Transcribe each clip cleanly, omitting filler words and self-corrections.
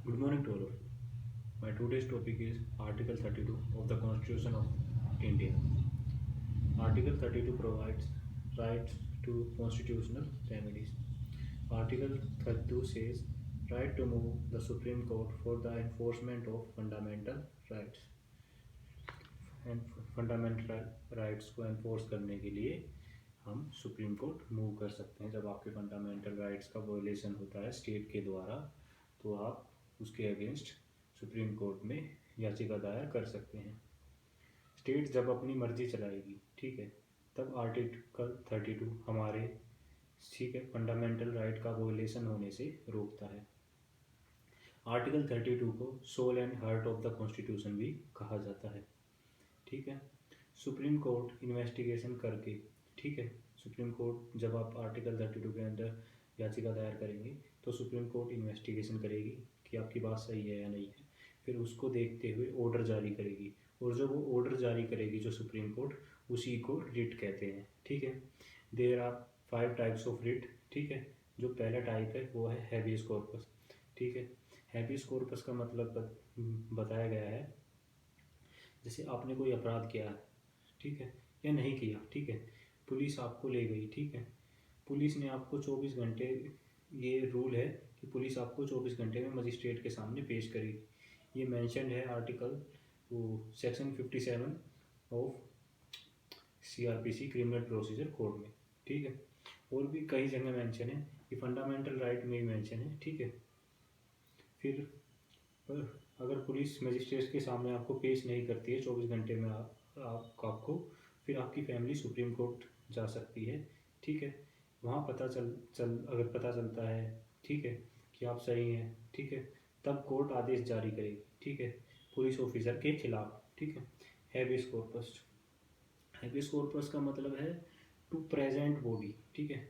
Good morning to all of you. My today's topic is Article 32 of the Constitution of India. Article 32 provides rights to constitutional remedies. Article 32 says right to move the Supreme Court for the enforcement of fundamental rights. And fundamental rights को enforce करने के लिए हम supreme court move कर सकते हैं। जब आपके फंडामेंटल राइट्स का वायोलेशन होता है स्टेट के द्वारा, तो आप उसके अगेंस्ट सुप्रीम कोर्ट में याचिका दायर कर सकते हैं। स्टेट जब अपनी मर्जी चलाएगी, ठीक है, तब आर्टिकल 32 हमारे, ठीक है, फंडामेंटल राइट का वायोलेशन होने से रोकता है। आर्टिकल 32 को soul and heart of the constitution भी कहा जाता है, ठीक है। सुप्रीम कोर्ट इन्वेस्टिगेशन करके, ठीक है, सुप्रीम कोर्ट जब आप आर्टिकल 32 के अंदर याचिका दायर करेंगे तो सुप्रीम कोर्ट इन्वेस्टिगेशन करेगी कि आपकी बात सही है या नहीं है। फिर उसको देखते हुए ऑर्डर जारी करेगी, और जब वो ऑर्डर जारी करेगी जो सुप्रीम कोर्ट, उसी को रिट कहते हैं, ठीक है। There are 5 types of writ, ठीक है। जो पहला टाइप है वो है हैबियस कॉर्पस, ठीक है। हैबियस कॉर्पस का मतलब बताया गया है, जैसे आपने कोई अपराध किया है, ठीक है, या नहीं किया, ठीक है, पुलिस आपको ले गई, ठीक है, पुलिस ने आपको 24 घंटे, ये रूल है कि पुलिस आपको 24 घंटे में मजिस्ट्रेट के सामने पेश करेगी। ये मेंशन है आर्टिकल वो section 57 of CRPC criminal procedure code में, ठीक है। और भी कई जगह मेंशन है, ये फंडामेंटल राइट में भी मेंशन है, ठीक है। फिर अगर पुलिस मजिस्ट्रेट के सामने आपको पेश नहीं करती है 24 घंटे में आपको, फिर आपकी फैमिली सुप्रीम कोर्ट जा सकती है, ठीक है। वहाँ अगर पता चलता है, ठीक है, कि आप सही हैं, ठीक है, तब कोर्ट आदेश जारी करेगी, ठीक है, पुलिस ऑफिसर के खिलाफ, ठीक है। हैबियस कॉर्पस, हैबियस कॉर्पस का मतलब है टू प्रेजेंट बॉडी, ठीक है,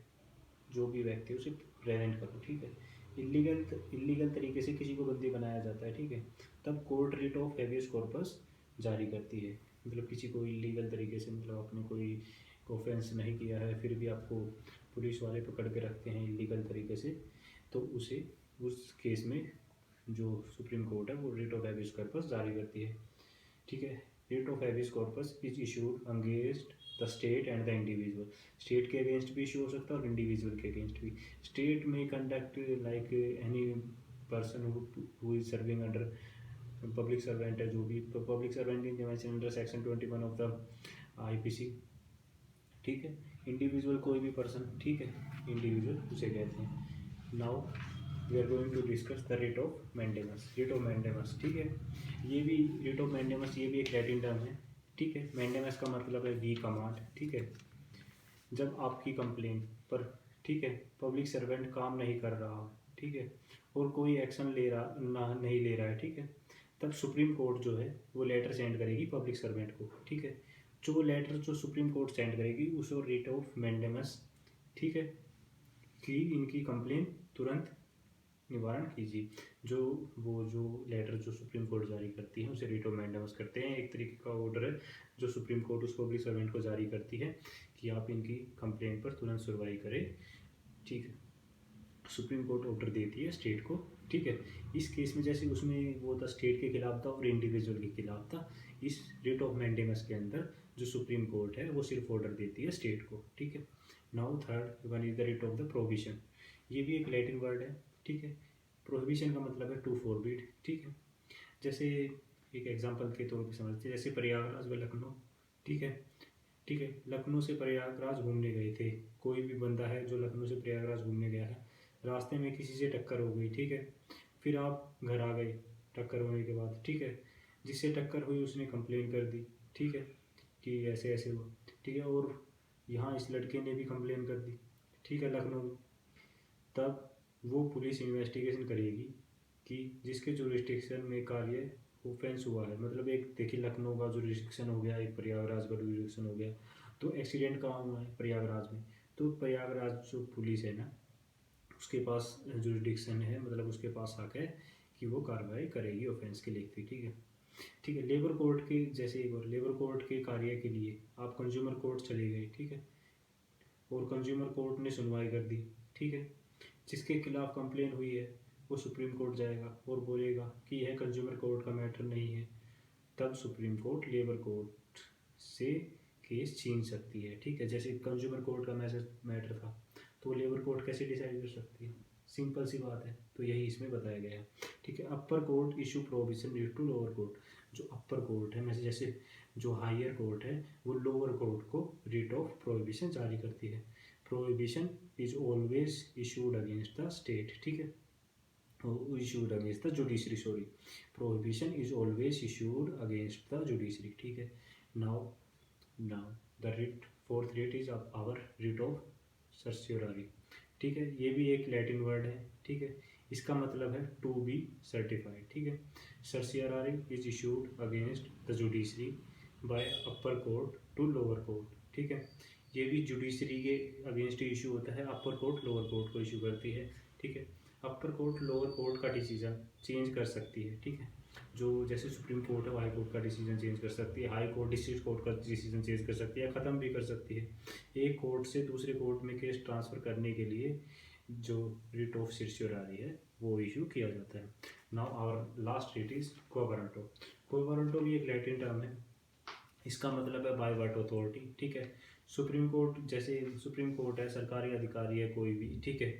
जो भी व्यक्ति उसे प्रेजेंट करो, ठीक है। इलीगल तरीके से किसी को बंदी बनाया जाता है, ठीक है, तब court writ of habeas corpus जारी करती है। मतलब किसी को इलीगल तरीके से, मतलब आपने कोई ऑफेंस नहीं किया है, फिर भी आपको पुलिस वाले पकड़ के रखते हैं इलीगल तरीके से, तो उसे उस केस में जो सुप्रीम कोर्ट है वो रिट ऑफ हैबियस कॉर्पस जारी करती है, ठीक है। Writ of habeas corpus is issued against the state and the individual. State के अगेंस्ट भी इशू हो सकता है और इंडिविजुअल के अगेंस्ट भी। स्टेट में conduct like any person who is serving under public servant है, जो भी public servant in mention under section 21 of the IPC, ठीक है। इंडिविजुअल कोई भी पर्सन, ठीक है, इंडिविजुअल उसे कहते हैं। Now we are going to discuss the writ of mandamus. Writ of mandamus, ठीक है, ये भी रिट ऑफ मैंडेमस, ये भी एक लैटिन टर्म है, ठीक है। मैंडेमस का मतलब है वी कमांड, ठीक है। जब आपकी कंप्लेंट पर, ठीक है, पब्लिक सर्वेंट काम नहीं कर रहा, ठीक है, और कोई एक्शन नहीं ले रहा है, ठीक है, तब सुप्रीम कोर्ट जो है वो लेटर सेंड करेगी पब्लिक सर्वेंट को, ठीक है। जो लेटर जो सुप्रीम कोर्ट सेंड करेगी उसे रिट ऑफ मैंडेमस, ठीक है, कि इनकी कंप्लेन तुरंत निवारण कीजिए। जो लेटर जो सुप्रीम कोर्ट जारी करती है उसे रिट ऑफ मैंडेमस करते हैं। एक तरीके का ऑर्डर है जो सुप्रीम कोर्ट उस पब्लिक सर्वेंट को जारी करती है कि आप इनकी कंप्लेंट पर तुरंत सुनवाई करें, ठीक है। सुप्रीम कोर्ट ऑर्डर देती है स्टेट को, ठीक है। इस केस में जैसे उसमें वो था स्टेट के खिलाफ था और इंडिविजुअल के खिलाफ था, इस रिट ऑफ मैंडेमस के अंदर जो सुप्रीम कोर्ट है वो सिर्फ ऑर्डर देती है स्टेट को, ठीक है। Now third one is the writ of the prohibition. ये भी एक लैटिन वर्ड है, ठीक है। प्रोहिबिशन का मतलब है टू फॉरबिड, ठीक है। जैसे एक एग्जांपल के तौर पे समझते हैं, जैसे प्रयागराज व लखनऊ, ठीक है, ठीक है, लखनऊ से प्रयागराज घूमने गए थे। कोई भी बंदा है जो लखनऊ से प्रयागराज घूमने गया है, रास्ते में किसी से टक्कर हो गई, ठीक है, फिर आप घर आ गए टक्कर होने के बाद, ठीक है। जिससे टक्कर हुई उसने कंप्लेन कर दी, ठीक है, कि ऐसे ऐसे हुआ, ठीक है, और यहाँ इस लड़के ने भी कंप्लेन कर दी, ठीक है, लखनऊ में। तब वो पुलिस इन्वेस्टिगेशन करेगी कि जिसके जुरिस्डिक्शन में कार्य ऑफेंस हुआ है, मतलब एक देखिए लखनऊ का जुरिस्डिक्शन हो गया, एक प्रयागराज का जुरिस्डिक्शन हो गया, तो एक्सीडेंट कहाँ हुआ है, प्रयागराज में, तो प्रयागराज जो पुलिस है ना उसके पास जुरिस्डिक्शन है, मतलब उसके पास हक है कि वो कार्रवाई करेगी ऑफेंस के लेकर, ठीक है, ठीक है। लेबर कोर्ट के जैसे एक और लेबर कोर्ट के कार्य के लिए आप कंज्यूमर कोर्ट चले गए, ठीक है, और कंज्यूमर कोर्ट ने सुनवाई कर दी, ठीक है, जिसके खिलाफ कंप्लेन हुई है वो सुप्रीम कोर्ट जाएगा और बोलेगा कि यह कंज्यूमर कोर्ट का मैटर नहीं है, तब सुप्रीम कोर्ट लेबर कोर्ट से केस छीन सकती है। ठीक है, जैसे कंज्यूमर कोर्ट का मैटर था तो लेबर कोर्ट कैसे डिसाइड कर सकती है? सिंपल सी बात है। तो यही इसमें बताया गया है। ठीक है, upper court issue provision due to lower court. जो अपर कोर्ट है, में जैसे जो हायर कोर्ट है वो लोअर कोर्ट को रिट ऑफ प्रोहिबिशन जारी करती है। Prohibition is always issued against the state. ठीक है, issued against the judiciary, sorry, prohibition is always issued against the judiciary. ठीक है, now the writ, fourth writ is our writ of certiorari. ठीक है, ये भी एक लैटिन वर्ड है। ठीक है, इसका मतलब है टू बी सर्टिफाइड। ठीक है, certiorari is issued against the judiciary by upper court to lower court. ठीक है, ये भी जुडिशरी के अगेंस्ट इशू होता है, अपर कोर्ट लोअर कोर्ट को इशू करती है। ठीक है, अपर कोर्ट लोअर कोर्ट का डिसीजन चेंज कर सकती है। ठीक है, जो जैसे सुप्रीम कोर्ट है वो हाई कोर्ट का डिसीजन चेंज कर सकती है, हाई कोर्ट डिस्ट्रिक्ट कोर्ट का डिसीजन चेंज कर सकती है, ख़त्म भी कर सकती है। एक कोर्ट से दूसरे कोर्ट में केस ट्रांसफ़र करने के लिए जो रिट ऑफ सर्टियोरारी है वो इशू किया जाता है। Now our last writ is quo warranto. Quo warranto भी एक लैटिन टर्म है, इसका मतलब है बाय व्हाट अथॉरिटी। ठीक है, सुप्रीम कोर्ट, जैसे सुप्रीम कोर्ट है, सरकारी अधिकारी है कोई भी, ठीक है,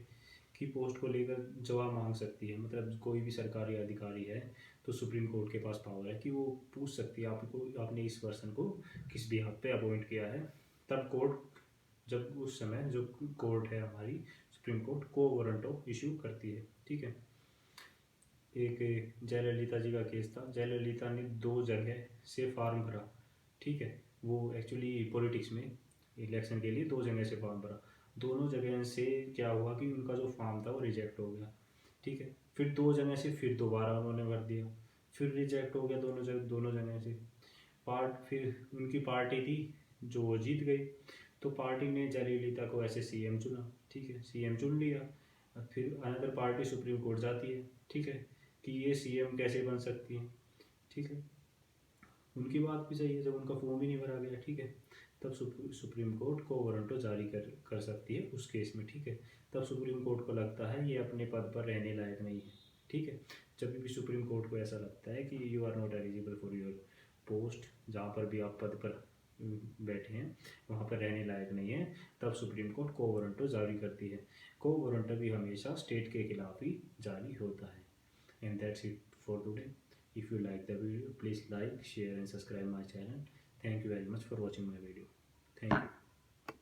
की पोस्ट को लेकर जवाब मांग सकती है। मतलब कोई भी सरकारी अधिकारी है तो सुप्रीम कोर्ट के पास पावर है कि वो पूछ सकती है आपको, आपने इस पर्सन को किस बिहाफ पे अपॉइंट किया है। तब कोर्ट, जब उस समय जो कोर्ट है हमारी सुप्रीम कोर्ट को वारंटो इशू करती है। ठीक है, एक जयललिता जी का केस था। जयललिता ने 2 जगह से फॉर्म भरा। ठीक है, वो एक्चुअली पॉलिटिक्स में इलेक्शन के लिए 2 जगह से फॉर्म भरा। दोनों जगह से क्या हुआ कि उनका जो फॉर्म था वो रिजेक्ट हो गया। ठीक है, फिर 2 जगह से फिर दोबारा उन्होंने भर दिया, फिर रिजेक्ट हो गया दोनों जगह से। फिर उनकी पार्टी थी जो वो जीत गई, तो पार्टी ने जयललिता को ऐसे सीएम चुना। ठीक है, सीएम चुन लिया। फिर अनदर पार्टी सुप्रीम कोर्ट जाती है, ठीक है, कि ये सीएम कैसे बन सकती है। ठीक है, उनकी बात भी सही है, जब उनका फॉर्म ही नहीं भरा गया। ठीक है, तब सुप्रीम कोर्ट को वारंटो जारी कर सकती है उस केस में। ठीक है, तब सुप्रीम कोर्ट को लगता है ये अपने पद पर रहने लायक नहीं है। ठीक है, जब भी सुप्रीम कोर्ट को ऐसा लगता है कि you are not eligible for your post, जहाँ पर भी आप पद पर बैठे हैं वहाँ पर रहने लायक नहीं है, तब सुप्रीम कोर्ट को वारंटो जारी करती है। को वारंटो भी हमेशा स्टेट के खिलाफ ही जारी होता है। And that's it for today. If you like the video, please like, share and subscribe my channel. Thank you very much for watching my video. Thank you.